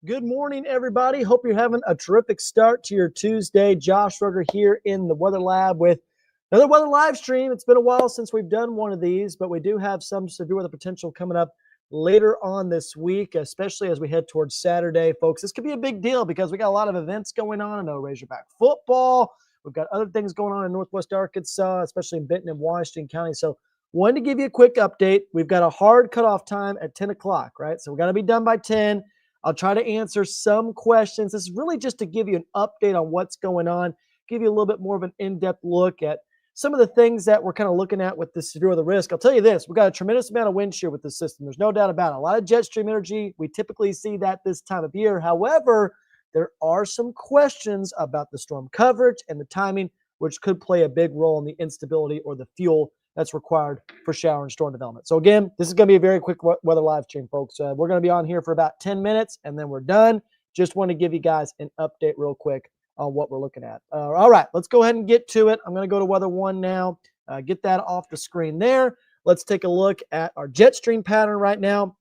Good morning, everybody. Hope you're having a terrific start to your Tuesday. Josh Roger here in the Weather Lab with another weather live stream. It's been a while since we've done one of these, but we do have some severe weather potential coming up later on this week, especially as we head towards Saturday, folks. This could be a big deal because we got a lot of events going on. I know Razorback football. We've got other things going on in Northwest Arkansas, especially in Benton and Washington County. So wanted to give you a quick update. We've got a hard cutoff time at 10 o'clock, right? So we got to be done by 10. I'll try to answer some questions. This is really just to give you an update on what's going on, give you a little bit more of an in-depth look at some of the things that we're kind of looking at with the severe weather risk. I'll tell you this, we've got a tremendous amount of wind shear with this system. There's no doubt about it. A lot of jet stream energy. We typically see that this time of year. However, there are some questions about the storm coverage and the timing, which could play a big role in the instability or the fuel that's required for shower and storm development. So again, this is going to be a very quick weather live stream, folks. We're going to be on here for about 10 minutes, and then we're done. Just want to give you guys an update real quick on what we're looking at. All right, let's go ahead and get to it. I'm going to go to weather one now, get that off the screen there. Let's take a look at our jet stream pattern right now.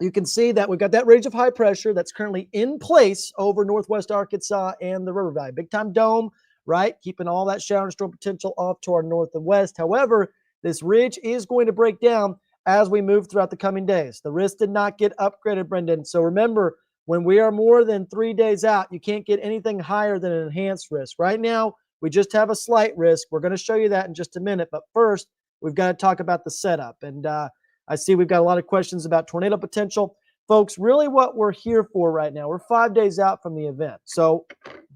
You can see that we've got that ridge of high pressure that's currently in place over Northwest Arkansas and the River Valley. Big time dome, right? Keeping all that shower and storm potential off to our north and west. However, this ridge is going to break down as we move throughout the coming days. The risk did not get upgraded, Brendan. So remember, when we are more than 3 days out, you can't get anything higher than an enhanced risk. Right now, we just have a slight risk. We're going to show you that in just a minute. But first, we've got to talk about the setup. And I see we've got a lot of questions about tornado potential. Folks, really what we're here for right now, we're 5 days out from the event. So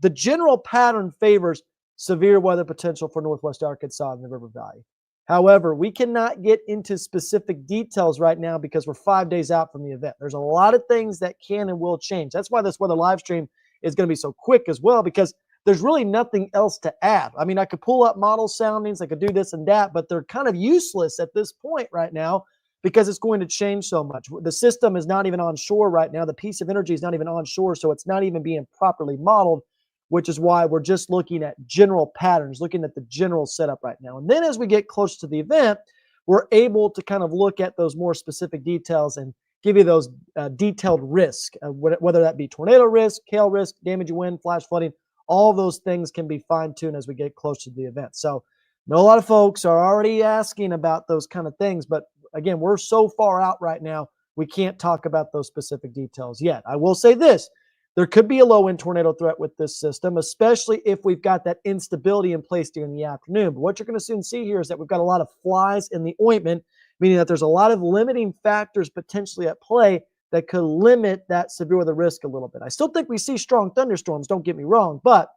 the general pattern favors severe weather potential for Northwest Arkansas and the River Valley. However, we cannot get into specific details right now because we're 5 days out from the event. There's a lot of things that can and will change. That's why this weather live stream is going to be so quick as well, because there's really nothing else to add. I mean, I could pull up model soundings, I could do this and that, but they're kind of useless at this point right now because it's going to change so much. The system is not even on shore right now. The piece of energy is not even on shore, so it's not even being properly modeled, which is why we're just looking at general patterns, looking at the general setup right now. And then as we get close to the event, we're able to kind of look at those more specific details and give you those detailed risk, whether that be tornado risk, hail risk, damaging wind, flash flooding. All those things can be fine-tuned as we get close to the event. So I know a lot of folks are already asking about those kind of things, but again, we're so far out right now, we can't talk about those specific details yet. I will say this. There could be a low-end tornado threat with this system, especially if we've got that instability in place during the afternoon. But what you're going to soon see here is that we've got a lot of flies in the ointment, meaning that there's a lot of limiting factors potentially at play that could limit that severe weather risk a little bit. I still think we see strong thunderstorms, don't get me wrong, but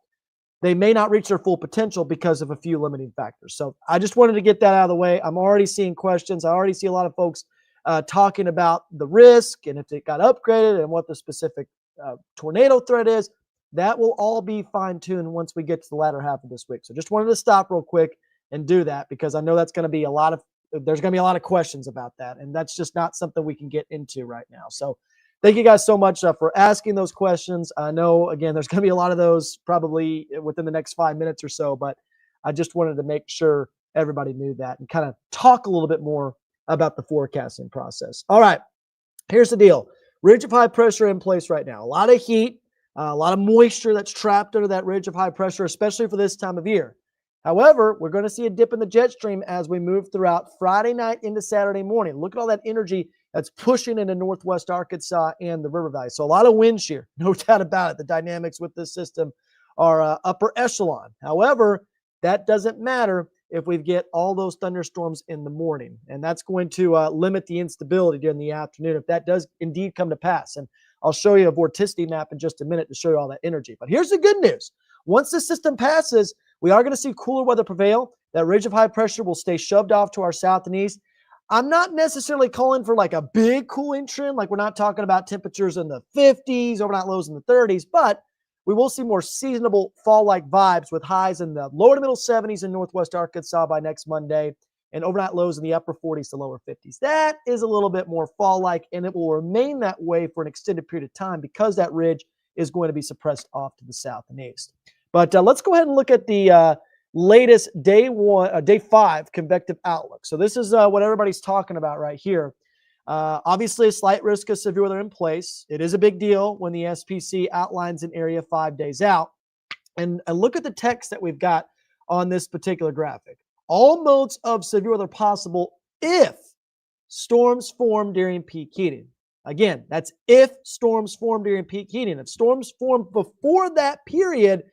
they may not reach their full potential because of a few limiting factors. So I just wanted to get that out of the way. I'm already seeing questions. I already see a lot of folks talking about the risk and if it got upgraded and what the specific tornado threat is. That will all be fine-tuned once we get to the latter half of this week. So just wanted to stop real quick and do that because I know that's going to be there's going to be a lot of questions about that, and that's just not something we can get into right now. So thank you guys so much for asking those questions. I know, again, there's going to be a lot of those probably within the next 5 minutes or so, but I just wanted to make sure everybody knew that and kind of talk a little bit more about the forecasting process. All right, here's the deal. Ridge of high pressure in place right now. A lot of heat, a lot of moisture that's trapped under that ridge of high pressure, especially for this time of year. However, we're going to see a dip in the jet stream as we move throughout Friday night into Saturday morning. Look at all that energy that's pushing into Northwest Arkansas and the River Valley. So a lot of wind shear, no doubt about it. The dynamics with this system are upper echelon. However, that doesn't matter if we get all those thunderstorms in the morning. And that's going to limit the instability during the afternoon if that does indeed come to pass. And I'll show you a vorticity map in just a minute to show you all that energy. But here's the good news. Once this system passes, we are going to see cooler weather prevail. That ridge of high pressure will stay shoved off to our south and east. I'm not necessarily calling for like a big cooling trend. Like we're not talking about temperatures in the 50s, overnight lows in the 30s, but we will see more seasonable fall-like vibes with highs in the lower to middle 70s in northwest Arkansas by next Monday and overnight lows in the upper 40s to lower 50s. That is a little bit more fall-like, and it will remain that way for an extended period of time because that ridge is going to be suppressed off to the south and east. But let's go ahead and look at the latest day 5 convective outlook. So this is what everybody's talking about right here. Obviously, a slight risk of severe weather in place. It is a big deal when the SPC outlines an area 5 days out. And look at the text that we've got on this particular graphic. All modes of severe weather possible if storms form during peak heating. Again, that's if storms form during peak heating. If storms form before that period,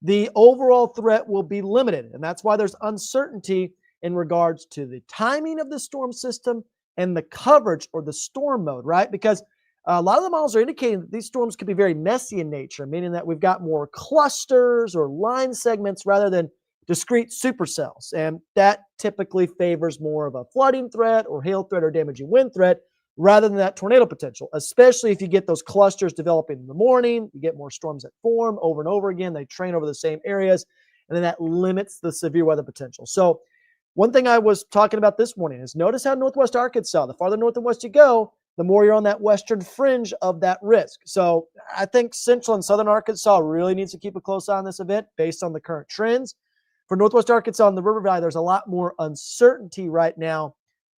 the overall threat will be limited. And that's why there's uncertainty in regards to the timing of the storm system and the coverage or the storm mode, right? Because a lot of the models are indicating that these storms could be very messy in nature, meaning that we've got more clusters or line segments rather than discrete supercells. And that typically favors more of a flooding threat or hail threat or damaging wind threat rather than that tornado potential, especially if you get those clusters developing in the morning. You get more storms that form over and over again. They train over the same areas, and then that limits the severe weather potential. So one thing I was talking about this morning is notice how northwest Arkansas, the farther north and west you go, the more you're on that western fringe of that risk. So I think central and southern Arkansas really needs to keep a close eye on this event based on the current trends. For northwest Arkansas and the River Valley, there's a lot more uncertainty right now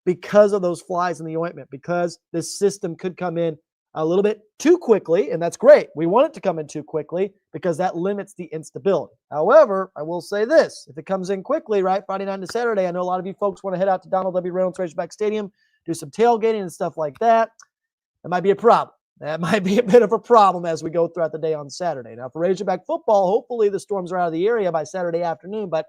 because of those flies in the ointment, because this system could come in a little bit too quickly, and that's great. We want it to come in too quickly because that limits the instability. However, I will say this, if it comes in quickly, right, Friday night to Saturday, I know a lot of you folks want to head out to Donald W. Reynolds Razorback Stadium, do some tailgating and stuff like that. That might be a problem. That might be a bit of a problem as we go throughout the day on Saturday. Now, for Razorback football, hopefully the storms are out of the area by Saturday afternoon, but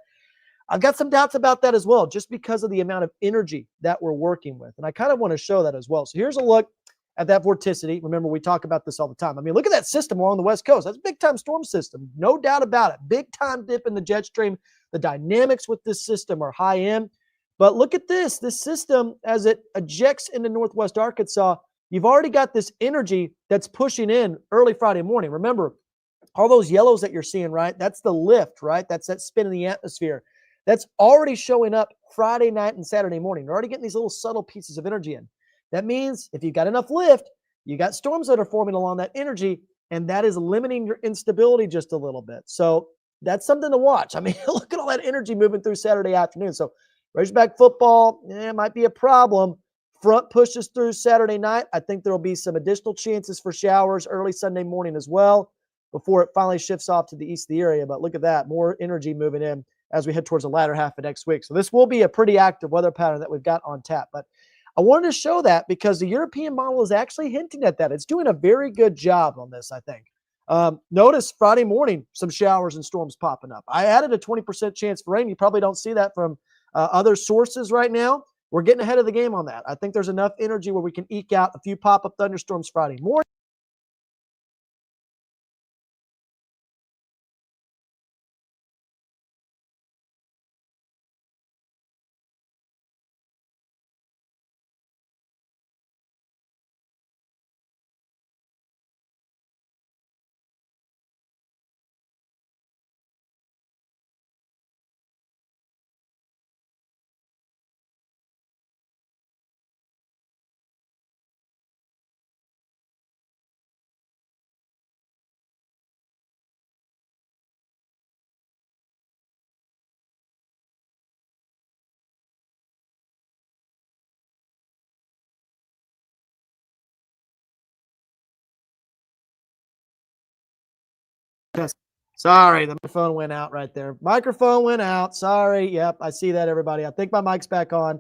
I've got some doubts about that as well, just because of the amount of energy that we're working with. And I kind of want to show that as well. So here's a look at that vorticity. Remember, we talk about this all the time. I mean, look at that system along the West Coast. That's a big-time storm system, no doubt about it. Big-time dip in the jet stream. The dynamics with this system are high end. But look at this. This system, as it ejects into northwest Arkansas, you've already got this energy that's pushing in early Friday morning. Remember, all those yellows that you're seeing, right? That's the lift, right? That's that spin in the atmosphere. That's already showing up Friday night and Saturday morning. You're already getting these little subtle pieces of energy in. That means if you've got enough lift, you got storms that are forming along that energy, and that is limiting your instability just a little bit. So that's something to watch. I mean, look at all that energy moving through Saturday afternoon. So Razorback football, might be a problem. Front pushes through Saturday night. I think there will be some additional chances for showers early Sunday morning as well before it finally shifts off to the east of the area. But look at that, more energy moving in as we head towards the latter half of next week. So this will be a pretty active weather pattern that we've got on tap. But I wanted to show that because the European model is actually hinting at that. It's doing a very good job on this, I think. Notice Friday morning, some showers and storms popping up. I added a 20% chance for rain. You probably don't see that from other sources right now. We're getting ahead of the game on that. I think there's enough energy where we can eke out a few pop-up thunderstorms Friday morning. Yes. Sorry, the phone went out right there. Microphone went out. Sorry. Yep, I see that, everybody. I think my mic's back on.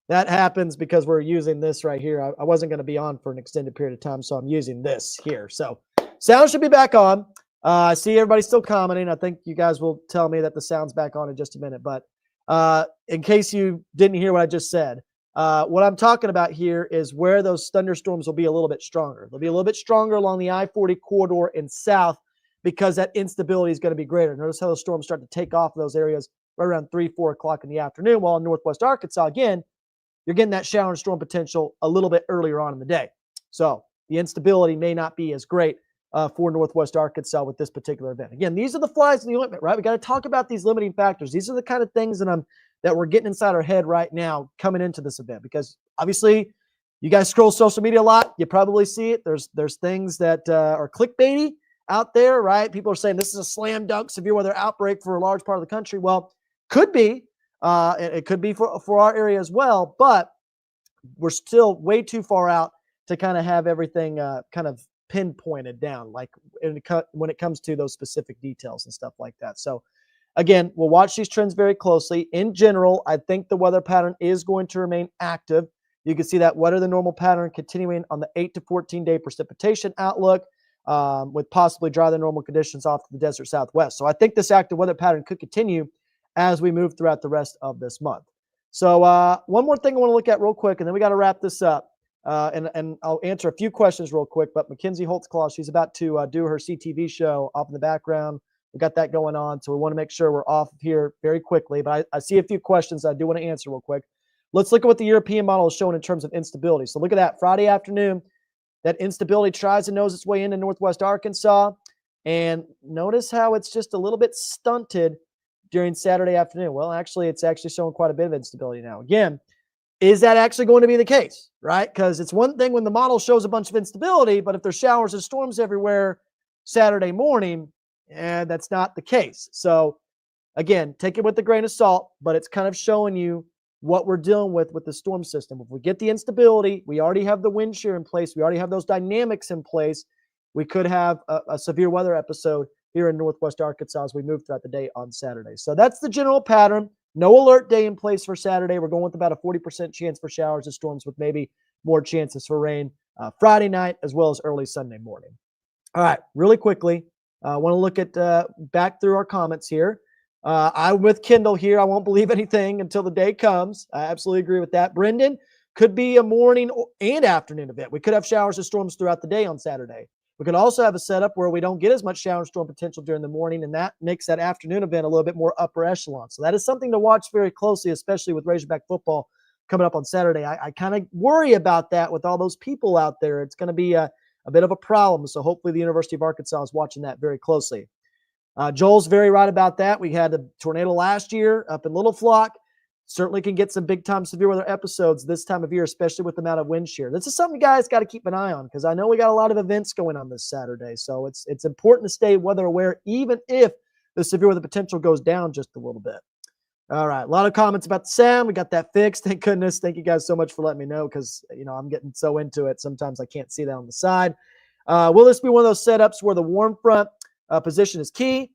That happens because we're using this right here. I wasn't going to be on for an extended period of time, so I'm using this here. So sound should be back on. I see everybody still commenting. I think you guys will tell me that the sound's back on in just a minute. But In case you didn't hear what I just said, what I'm talking about here is where those thunderstorms will be a little bit stronger. They'll be a little bit stronger along the I-40 corridor in south because that instability is going to be greater. Notice how those storms start to take off in those areas right around 3, 4 o'clock in the afternoon, while in northwest Arkansas, again, you're getting that shower and storm potential a little bit earlier on in the day. So the instability may not be as great for northwest Arkansas with this particular event. Again, these are the flies in the ointment, right? We got to talk about these limiting factors. These are the kind of things that we're getting inside our head right now coming into this event, because obviously you guys scroll social media a lot. You probably see it. There's things that are clickbaity out there, right? People are saying this is a slam dunk severe weather outbreak for a large part of the country. Well, could be. It could be for our area as well, but we're still way too far out to kind of have everything kind of pinpointed down, like when it comes to those specific details and stuff like that. So again, we'll watch these trends very closely. In general, I think the weather pattern is going to remain active. You can see that wetter than normal pattern continuing on the 8 to 14-day precipitation outlook, with possibly drier than normal conditions off to the desert southwest. So I think this active weather pattern could continue as we move throughout the rest of this month. So one more thing I want to look at real quick, and then we got to wrap this up. And I'll answer a few questions real quick. But Mackenzie Holtzclaw, she's about to do her CTV show off in the background. We got that going on, so we want to make sure we're off here very quickly. But I see a few questions I do want to answer real quick. Let's look at what the European model is showing in terms of instability. So look at that Friday afternoon. That instability tries to nose its way into northwest Arkansas. And notice how it's just a little bit stunted during Saturday afternoon. Well, actually, it's actually showing quite a bit of instability now. Again, is that actually going to be the case, right? Because it's one thing when the model shows a bunch of instability, but if there's showers and storms everywhere Saturday morning, that's not the case. So again, take it with a grain of salt, but it's kind of showing you what we're dealing with the storm system. If we get the instability, we already have the wind shear in place, we already have those dynamics in place, we could have a severe weather episode here in northwest Arkansas as we move throughout the day on Saturday. So that's the general pattern. No alert day in place for Saturday. We're going with about a 40% chance for showers and storms, with maybe more chances for rain Friday night as well as early Sunday morning. All right, really quickly, I want to look at back through our comments here. I'm with Kendall here. I won't believe anything until the day comes. I absolutely agree with that. Brendan, could be a morning and afternoon event. We could have showers and storms throughout the day on Saturday. We could also have a setup where we don't get as much shower and storm potential during the morning, and that makes that afternoon event a little bit more upper echelon. So that is something to watch very closely, especially with Razorback football coming up on Saturday. I kind of worry about that with all those people out there. It's going to be a bit of a problem. So hopefully the University of Arkansas is watching that very closely. Joel's very right about that. We had a tornado last year up in Little Flock. Certainly can get some big-time severe weather episodes this time of year, especially with the amount of wind shear. This is something you guys got to keep an eye on, because I know we got a lot of events going on this Saturday. So it's important to stay weather aware, even if the severe weather potential goes down just a little bit. All right, a lot of comments about the sound. We got that fixed. Thank goodness. Thank you guys so much for letting me know, because I'm getting so into it. Sometimes I can't see that on the side. Will this be one of those setups where the warm front position is key?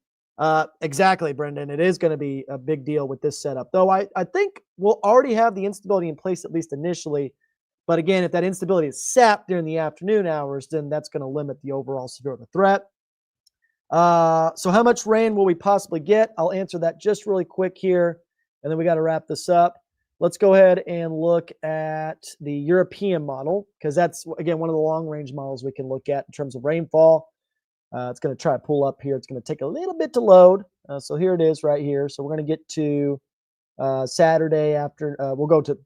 Exactly, Brendan. It is going to be a big deal with this setup, though I think we'll already have the instability in place, at least initially. But again, if that instability is sapped during the afternoon hours, then that's going to limit the overall severe weather threat. So how much rain will we possibly get? I'll answer that just really quick here, and then we got to wrap this up. Let's go ahead and look at the European model, because that's, again, one of the long-range models we can look at in terms of rainfall. It's going to try to pull up here. It's going to take a little bit to load. So here it is right here. So we're going to get to Saturday after. We'll go to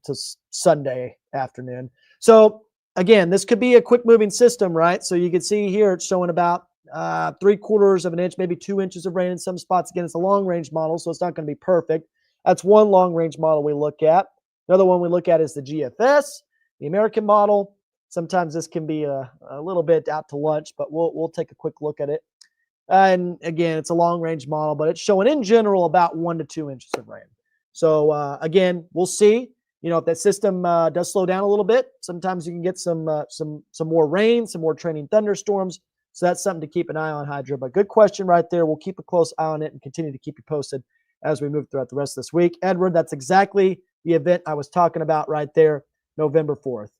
Sunday afternoon. So again, this could be a quick moving system, right? So you can see here it's showing about 3/4 of an inch, maybe 2 inches of rain in some spots. Again, it's a long range model, so it's not going to be perfect. That's one long range model we look at. Another one we look at is the GFS, the American model. Sometimes this can be a little bit out to lunch, but we'll take a quick look at it. And again, it's a long-range model, but it's showing in general about 1 to 2 inches of rain. So again, we'll see. If that system does slow down a little bit, sometimes you can get some more rain, some more training thunderstorms. So that's something to keep an eye on, Hydra. But good question right there. We'll keep a close eye on it and continue to keep you posted as we move throughout the rest of this week. Edward, that's exactly the event I was talking about right there, November 4th.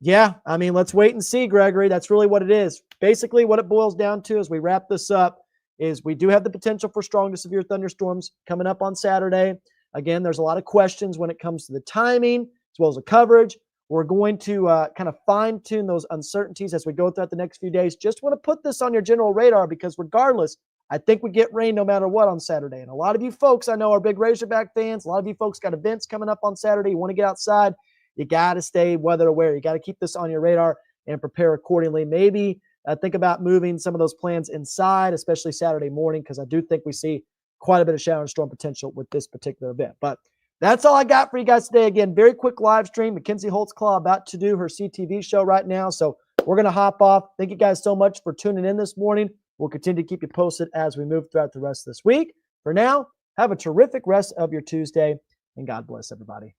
Yeah, let's wait and see, Gregory. That's really what it is. Basically, what it boils down to as we wrap this up is we do have the potential for strong to severe thunderstorms coming up on Saturday. Again, there's a lot of questions when it comes to the timing as well as the coverage. We're going to kind of fine tune those uncertainties as we go throughout the next few days. Just want to put this on your general radar because regardless, I think we get rain no matter what on Saturday. And a lot of you folks I know are big Razorback fans. A lot of you folks got events coming up on Saturday. You want to get outside. You got to stay weather aware. You got to keep this on your radar and prepare accordingly. Maybe think about moving some of those plans inside, especially Saturday morning, because I do think we see quite a bit of shower and storm potential with this particular event. But that's all I got for you guys today. Again, very quick live stream. Mackenzie Holtzclaw about to do her CTV show right now. So we're going to hop off. Thank you guys so much for tuning in this morning. We'll continue to keep you posted as we move throughout the rest of this week. For now, have a terrific rest of your Tuesday, and God bless everybody.